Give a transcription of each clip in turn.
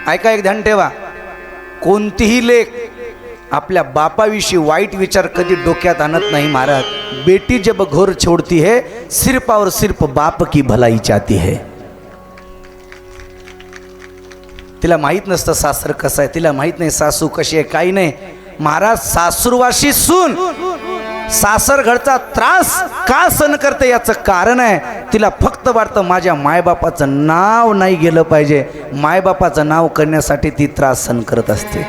ऐका, एक ध्यान ठेवा, कोणतीही लेक आपल्या बापाविषयी वाईट विचार कधी डोक्यात आणत नाही महाराज। बेटी जब घोर छोड़ती है सिर्फ और सिर्फ बाप की भलाई चाहती है। तिला माहित नसतं सासर कसं आहे, तिला माहित नाही सासू कशी आहे, काही नाही महाराज। सासूरवाशी सून सासर घरचा त्रास का सहन करते याचं कारण आहे, तिला फक्त वाटतं माझ्या मायबापाचं नाव नाही गेलं पाहिजे, मायबापाचं नाव करण्यासाठी ती त्रास सहन करत असते,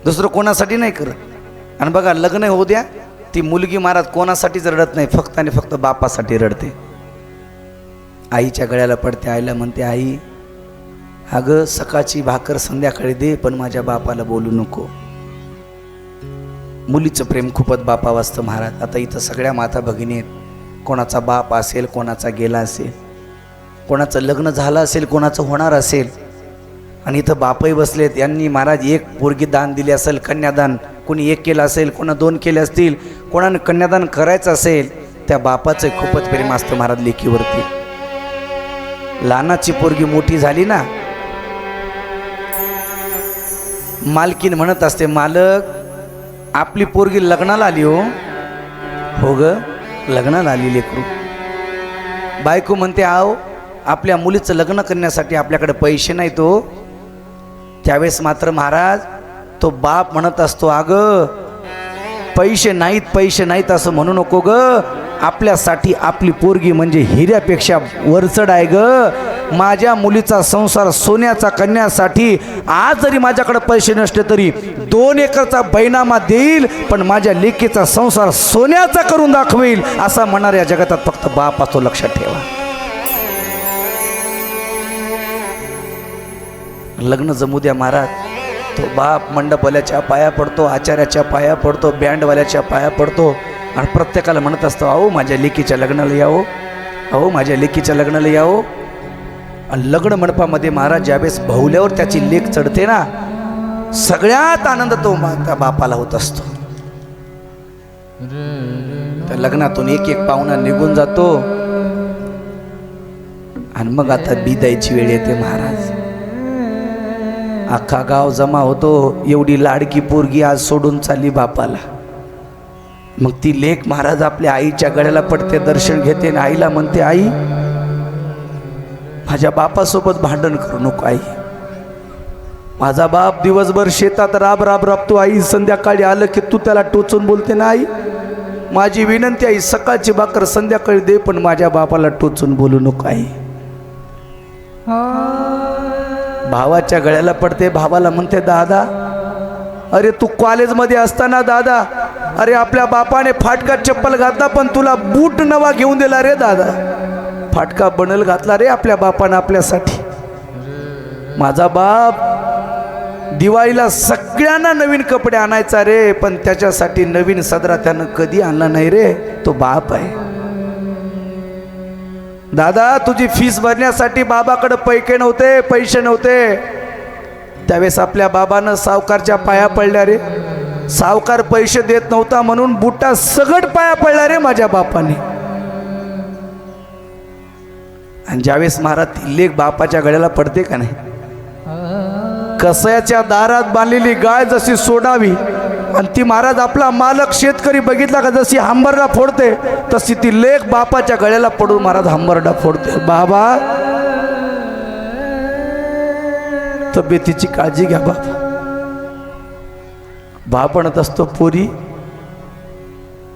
दुसरं कोणासाठी नाही करत। आणि बघा, लग्न होऊ द्या, ती मुलगी महाराज कोणासाठीच रडत नाही, फक्त आणि फक्त बापासाठी रडते। आईच्या गळ्याला पडते, आईला म्हणते, आई अगं सकाळची भाकर संध्याकाळी दे, पण माझ्या बापाला बोलू नको। मुलीचं प्रेम खूपच बापावर असतं महाराज। आता इथं सगळ्या माता भगिनी आहेत, कोणाचा बाप असेल, कोणाचा गेला असेल, कोणाचं लग्न झालं असेल, कोणाचं होणार असेल, आणि इथं बापही बसलेत। यांनी महाराज एक पोरगी दान दिली असेल, कन्यादान, कोणी एक केलं असेल, कोणा दोन केले असतील, कोणाने कन्यादान करायचं असेल, त्या बापाचं खूपच प्रेम असतं महाराज लेकीवरती। लहानाची पोरगी मोठी झाली ना, मालकीन म्हणत असते, मालक आपली पोरगी लग्नाला आली हो ग, लग्नाला आली लेकरू। बायको म्हणते, आओ आपल्या मुलीचं लग्न करण्यासाठी आपल्याकडे पैसे नाही तो। त्यावेळेस मात्र महाराज तो बाप म्हणत असतो, अगं पैसे नाहीत असं म्हणू नको ग, आपल्यासाठी आपली पोरगी म्हणजे हिऱ्यापेक्षा वरचढ आहे ग। माझ्या मुलीचा संसार सोन्याचा करण्यासाठी आज जरी माझ्याकडे पैसे नसले तरी 2 एकरचा बैनामा देईल, पण माझ्या लेकीचा संसार सोन्याचा करून दाखवेल, असा म्हणणाऱ्या जगातात फक्त बाप असतो, लक्षात ठेवा। लग्न जमू द्या महाराज, तो बाप मंडपवाल्याच्या पाया पडतो, आचार्याच्या पाया पडतो, बँडवाल्याच्या पाया पडतो, आणि प्रत्येकाला म्हणत असतो, अहो माझ्या लेकीच्या लग्नाला यावं, अहो माझ्या लेकीच्या लग्नाला यावं। आणि लग्न मंडपामध्ये महाराज ज्यावेळेस भवल्यावर त्याची लेक चढते ना, सगळ्यात आनंद तो त्या बापाला होत असतो। त्या लग्नातून एक एक पाहुणा निघून जातो, आणि मग आता बिदायची वेळ येते महाराज। अख्खा गाव जमा होतो, एवढी लाडकी पोरगी आज सोडून चालली बापाला। मग ती लेक महाराज आपल्या आईच्या गळ्याला पडते, दर्शन घेते, आणि आईला म्हणते, आई माझ्या बापासोबत भांडण करू नको आई, माझा बाप दिवसभर शेतात राबतो, आई संध्याकाळी आलं की तू त्याला टोचून बोलते ना, आई माझी विनंती आई सकाळची भाकर संध्याकाळी दे, पण माझ्या बापाला टोचून बोलू नको आई। भावाच्या गळ्याला पडते, भावाला म्हणते, दादा अरे तू कॉलेजमध्ये असताना दादा, अरे आपल्या बापाने फाटका चप्पल घातला पण तुला बूट नवा घेऊन दिला रे दादा, फाटका बनल घातला रे आपल्या बापानं आपल्यासाठी। माझा बाप दिवाळीला सगळ्यांना नवीन कपडे आणायचा रे, पण त्याच्यासाठी नवीन सदरा त्यानं कधी आणला नाही रे, तो बाप आहे। दादा तुझी फीस भरण्यासाठी बाबाकडे पैसे नव्हते, त्यावेळेस आपल्या बाबानं सावकारच्या पाया पडल्या रे, सावकार पैसे देत नव्हता म्हणून बुट्टा सगट पाया पडला रे माझ्या बापाने। आणि ज्यावेळेस महाराज ती लेक बापाच्या गळ्याला पडते का नाही, कसयाच्या दारात बांधलेली गाय जशी सोडावी, आणि ती महाराज आपला मालक शेतकरी बघितला का जशी हंबरडा फोडते, तशी ती लेक बापाच्या गळ्याला पडून महाराज हंबरडा फोडते। बाबा तब्येतीची काळजी घ्या बाबा। बाप म्हणत असतो, पोरी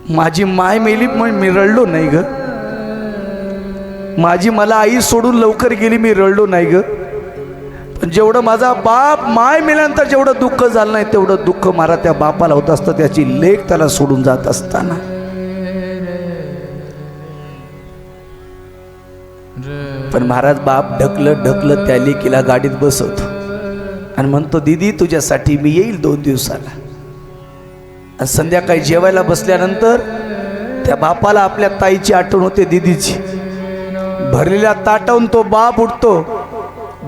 माझी माय मेली पण मी रडलो नाही ग, माझी मला आई सोडून लवकर गेली मी रडलो नाही ग, पण जेवढं माझा बाप माय मेल्यानंतर जेवढं दुःख झालं नाही तेवढं दुःख मला त्या बापाला होत असतं, त्याची लेक त्याला सोडून जात असताना। पण महाराज बाप ढकलत त्या लेकीला गाडीत बसवतो आणि म्हणतो, दीदी तुझ्यासाठी मी येईल 2 दिवसाला। आणि संध्याकाळी जेवायला बसल्यानंतर त्या बापाला आपल्या ताईची आठवण होते, दीदीची। भरलेल्या ताटावून तो बाप उठतो,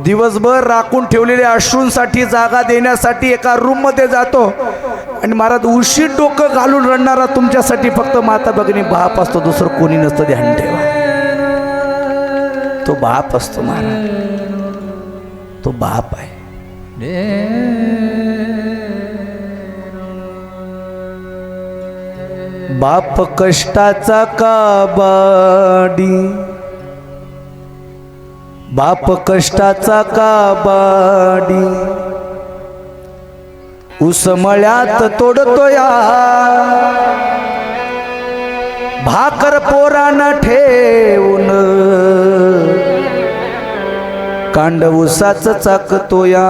दिवसभर राखून ठेवलेल्या अश्रूंसाठी जागा देण्यासाठी एका रूम मध्ये जातो, आणि महाराज उशीर डोकं घालून रडणारा तुमच्यासाठी फक्त माता भगिनी बाप असतो, दुसरं कोणी नसतं, ध्यान ठेवा। तो तो बाप असतो महाराज, तो बाप आहे. बाप कष्टाचा काबाडी, बाप कष्टाचा काबाडी, उसमळ्यात तोडतोया भाकर पोरानं ठेवून, कांड उसाच चाकतोया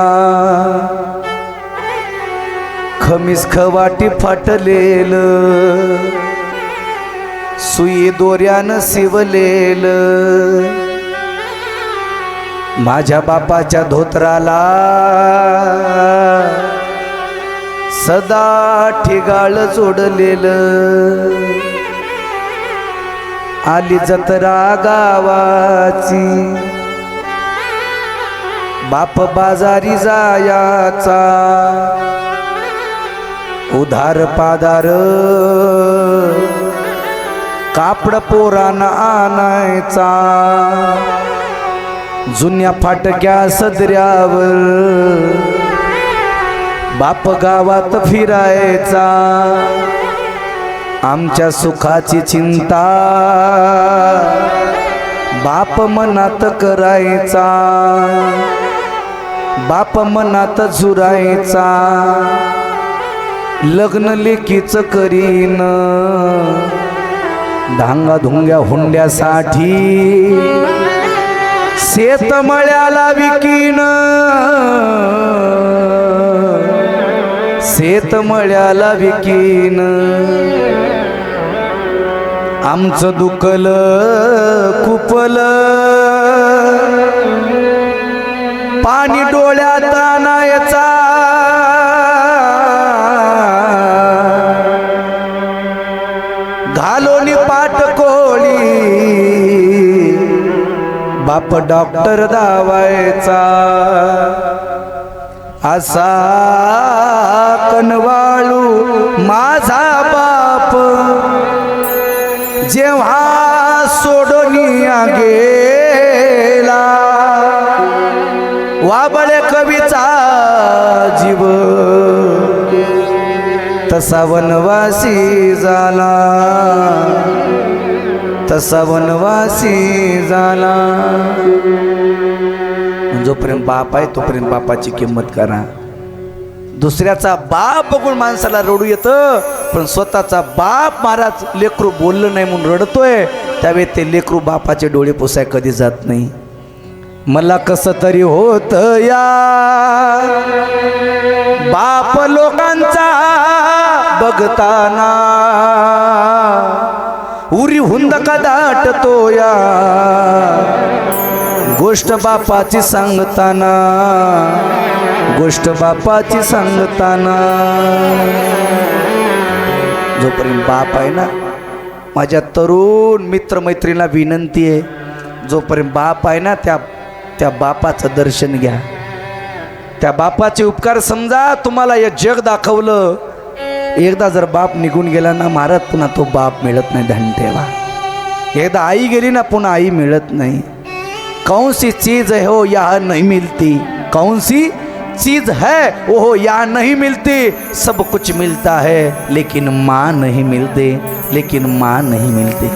खमीस खवाटी फाटलेल, सुई दोऱ्यानं शिवलेल, माझ्या बापाच्या धोत्राला सदा ठिगाळ जोडलेल, आली जत्रा गावाची बाप बाजारी जायाचा, उधार पादार कापड पोरांना आणायचा, जुन्या फाटक्या सदऱ्यावर बाप गावात फिरायचा, आमच्या सुखाची चिंता बाप मनात करायचा, बाप मनात झुरायचा, लग्न लेकीच करीन धांगा धुंग्या हुंड्यासाठी, शेतमळ्याला विकीन, शेतमळ्याला विकीन, आमचं दुखल कुपल पाणी डोळ्यात आणायचा, घालोनी पाटकोळी बाप डॉक्टर दावायचा, असा कनवाळू माझा बाप जेव्हा सोडूनिया गेला, वाबळे कवीचा जीव तसा वनवासी झाला, तसा वनवासी झाला. जोपर्यंत बाप आहे तोपर्यंत बापाची किंमत करा. दुसऱ्याचा बाप बघून माणसाला रडू येतं, पण स्वतःचा बाप महाराज लेकरू बोललं नाही म्हणून रडतोय, त्यावेळी ते लेकरू बापाचे डोळे पुसाय कधी जात नाही. मला कसं तरी होत या बाप लोकांचा बघताना, उरी हुंदका दाटतो या गोष्ट बापाची सांगताना, गोष्ट बापाची सांगताना. जोपर्यंत बाप आहे ना, माझ्या तरुण मित्रमैत्रिणीला विनंती आहे, जोपर्यंत बाप आहे ना त्या बापाचं दर्शन घ्या, त्या बापाचे उपकार समजा. तुम्हाला हे जग दाखवलं, एकदा जर बाप निघून गेला ना महाराज, पुन्हा तो बाप मिळत नाही, ध्यान ठेवा. एकदा आई गेली ना पुन्हा आई मिळत नाही. कौन सी चीज़ है हो यहाँ नहीं मिलती, कौन सी चीज़ है वो यहाँ नहीं मिलती, सब कुछ मिलता है लेकिन माँ नहीं मिलती, लेकिन माँ नहीं मिलती.